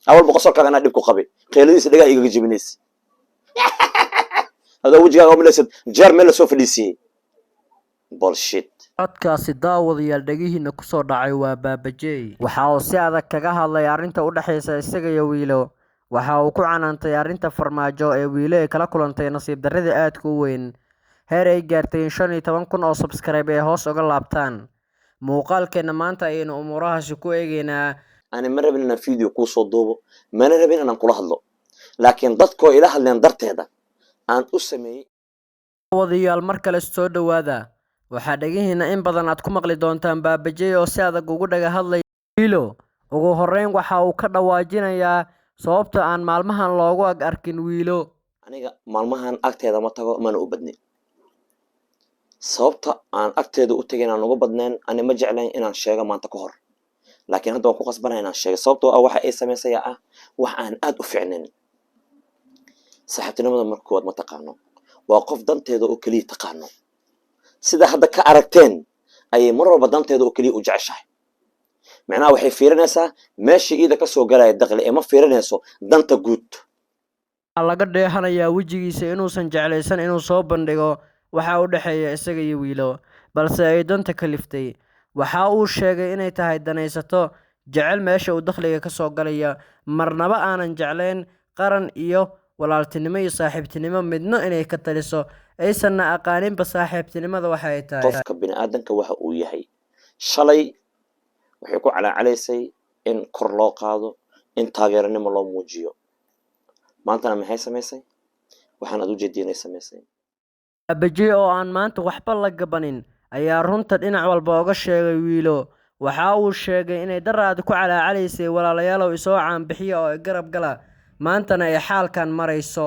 أول بقصر كان أنا دبكو قبي قيلديس دقا إيجا جبنيس هذا وجهه أو ملسد جار ملا سوف ديسي بولشيت codkaasi daawadayaal dhagihiina ku soo dhacay waa Baabajey waxa uu si adag kaga hadlay arrinta u dhaxaysa isaga iyo Wiilo waxa uu ku canaantay arrinta farmaajo ee Wiilo ay kala kulantay nasiib darrada aadka u weyn heer ay gaartay 15,000 oo subscribe ee hoos uga laabtaan muuqaalkeena maanta ayaynu umuurahaasi ku eegaynaa أنا مرة بيننا فيديو كوسو دوبو ما أنا بين أنا نقول هذا لكن ضدكو إلى هذا درت هذا أن أسمي wadayaal mar kale soo dhawaada waxaa dhagihiina in badan aad ku maqli doontaan Baabajey oo si adag ugu dhaga hadlay Wiilo ugu horeyn waxa uu ka dhawaajinayaa sababta aan maalmahan loogu ag arkin Wiilo aniga maalmahan agteeda ma tago mana u badnin sababta aan agteeda u tagay inaan uga badnaan ani ma jeclayn inaan sheego maanta ka hor laakiin hadda waan ku qasbanahay inaan sheego sababtoo ah waxa ay sameysay wax aan aad u fiicnayn saaxiibtinimada markood ma taqaano waa qof danteeda oo kaliya taqaano sida hadda ka aragteen ayay mar walba danteeda oo kaliya u jeceshahay macnaha waxay fiirinaysaa meesha iyada ka soo galaya dakhli ee ma fiirinayso danta guud laga dheehanayaa wejigiisa inuusan jeclaysan inuu soo bandhigo waxa u dhaxeeya isaga iyo Wiilo balse ay danta kaliftay waxa uu sheegay inay tahay danaysato jecel meesha uu dakhliga ka soo galaya marnaba aanan jeclayn qaran iyo walaaltinimo iyo saaxiibtinimo midna inay ka taliso aysanna aqaaninba saaxiibtinimada waxa ay tahay qofka bini'aadanka waxa uu yahay shalay waxay ku calaacalaysay in kor loo qaado in taageeranimo loo muujiyo maantana maxay samaysay waxaan aad u jeedinay samaysay Baabajey oo aan maanta waxba la gabanin ayaa runta dhinac walba uga sheegay Wiilo waxa uu sheegay inay daraad ku calaacalaysay walaalayaal oo isoo caan bixiya oo garab gala maantana ay xaalkan marayso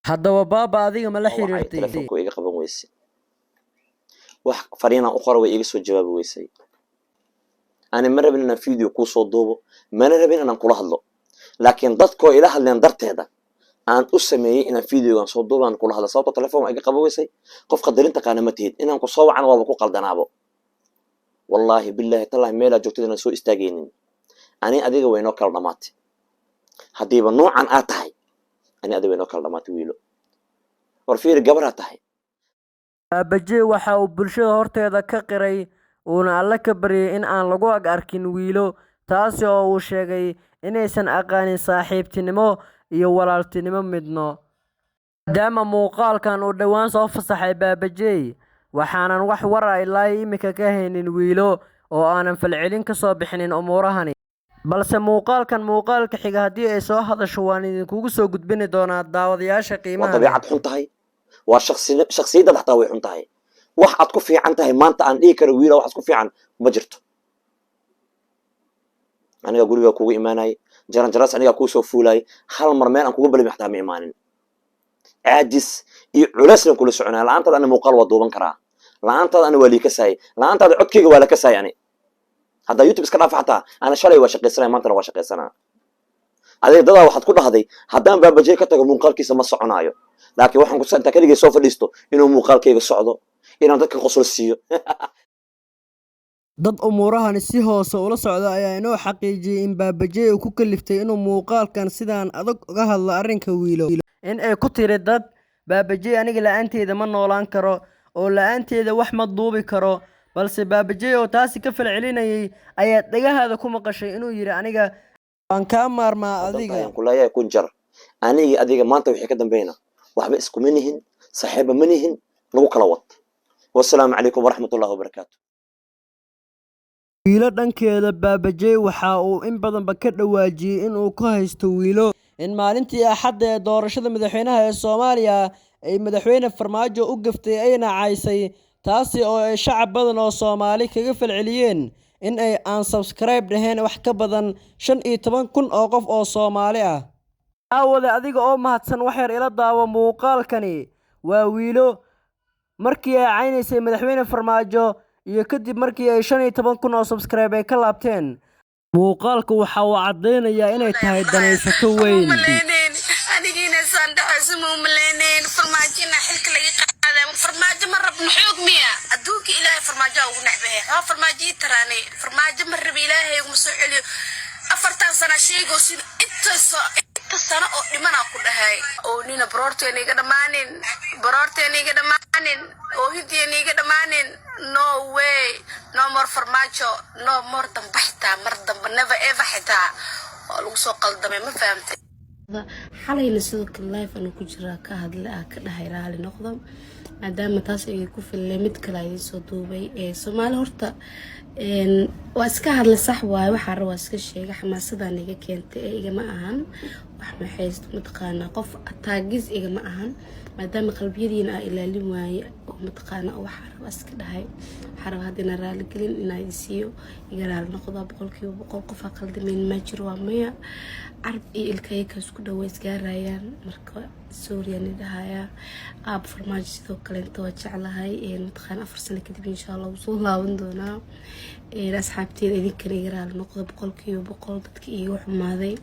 haddaba baaba adiga ma la xiriirtay telefoonku iga qaban weysay wax fariina u qoray way iga soo jawaabi weysay أنا مرة بيننا فيديو كوسو دوبو ما أنا بين أنا نقول هذا لكن ضدكو إلى هذا درت هذا أن أسمي إن فيديو عن صوت دوبو نقول هذا صوت التلفون أجي قبوسي قف قدر أنت كان متهد إن أنكو صوّع عن وابكو قلدنا أبو والله بالله طلع ميلا جوتنا سوء استاجين أنا أديك وينو كلمات هديبا نوع عن آتاي أنا أديك وينو كلمات ويلو ورفير قبر آتاي Baabajey waxa uu bulshada horteeda ka qiray uuna alla ka baryay in aan lagu ag arkin Wiilo taasi oo uu sheegay inaysan aqaanin saaxiibtinimo iyo walaaltinimo midno maadaama muuqaalkan uu dhawaan soo fasaxay Baabajey waxaanan wax war ah ilaa imika ka haynin Wiilo oo aanan falcelin ka soo bixinin umuurahani balse muuqaalka xiga haddii ay soo hadasho waan idinkugu soo gudbini doonaa daawadayaasha qiimaha وطبيعة حنتهي وشخصية ده حتى حنتهي واحد كفي عنتهي ما أنت عن إيه كرويلة واحد كفي عن مجرته أنا أقول لك كوي إيماني جران جراس أنا أقول سوفولاي حال مرمان أقول بلي محتاج إيمان عاجز يعلسنا كل سعنا لا أنت أنا مقال وضوبان كرا لا أنت أنا ولي كساي لا أنت عدكي ولا كساي يعني هذا يوتيوب سكراف حتى أنا شالي واشقي سنة ما أنت واشقي سنة هذا ضدا واحد كل هذه هذا Baabajey ka tago muuqaalkiisa ma soconayo laakiin waxaan ku santaa kaliya soo fadhiisto inuu muuqaalkayga socdo inaan dadka qosol siiyo dad umuurahan si hoose ula socda ayaa inoo xaqiijiyay in Baabajey uu ku kaliftay inuu muuqaalkan sidaan adag uga hadlo arrinka Wiilo in ay ku tiri dad Baabajey aniga la'aanteeda ma noolaan karo oo la'aanteeda wax ma duubi karo balse Baabajey oo taasi ka falcelinayay ayaa dhagahaada ku maqashay inuu yiri aniga waan ka maarmaa adiga kulaaya kun jar aniga adiga maanta wixii ka dambeeyna waxba isku manihin saaxiiba manihin lagu kala wad wassalaamu calaykum waraxmatullaahi wabarakaatuh Wiilo dhankeeda Baabajey waxa uu in badan ba ka dhawaajiyay in uu ka haysto Wiilo in maalintii Axadda ee doorashada madaxweynaha ee Soomaaliya ay madaxweyne Farmaajo u gaftay ayna caysay taasi oo ay shacab badan oo Soomaali kaga falceliyeen in ay aan subscribe dhahayn wax ka badan 15,000 oo qof oo Soomaali ah aawada adiga oo mahadsan wax yar ila daawo muuqaalkani waa Wiilo markii ay caynaysay madaxweyne Farmaajo iyo kadib markii ay 15,000 oo subscribe ay ka laabteen muuqaalku waxa uu cadeynayaa inay tahay danaysato weyn anigina sandhaxismo maleyneen Farmaajina xilka laga qaaday Farmaajo ma rabno xoog miya adduunka Ilaahay Farmaajo ugu nacbay ha Farmaajo taraanay Farmaajo ma rab Ilaahay ugu soo celiyo afartan sana sheego sida inta sano oo dhimana ku dhahay oo nina broorteena iga dhamaanin oo hidiyeena iga dhamaanin no way no more farmaajo no more dambaxta mar damba never ever xitaa oo lagu soo qaldamay ma fahamtay xalayna sidoo kale live anu ku jiraa ka hadlay ka dhahay raali noqdo maadaama taas ay ku filay mid kale ay soo duubay Soomaali horta waa iska hadlay sax waay waxa rabaa iska sheegay xamaasadan iga keentay igama ahan wax ma haysto mataqaana qof ataagis igama ahan maadaama qalbiyadiina ay ilaalin waaye oo mataqaana waxa rabaa iska dhahay waxa rabaa hadina raali gelin inay isiyo iga raali noqdo boqolkiiba boqol qof qaldameyn ma jiro waa maya arb iyo ilkayka isku dhaweys gaarayaan marka Suuriyan dhahaya aab farmaajo sidoo kale inta waa jeclahay mataqaana 4 sano kadib insha Allah soo laaban doonaa asxaabteeda idinka iga raali noqdo boqolkiiba boqol dadka iyo xumaaday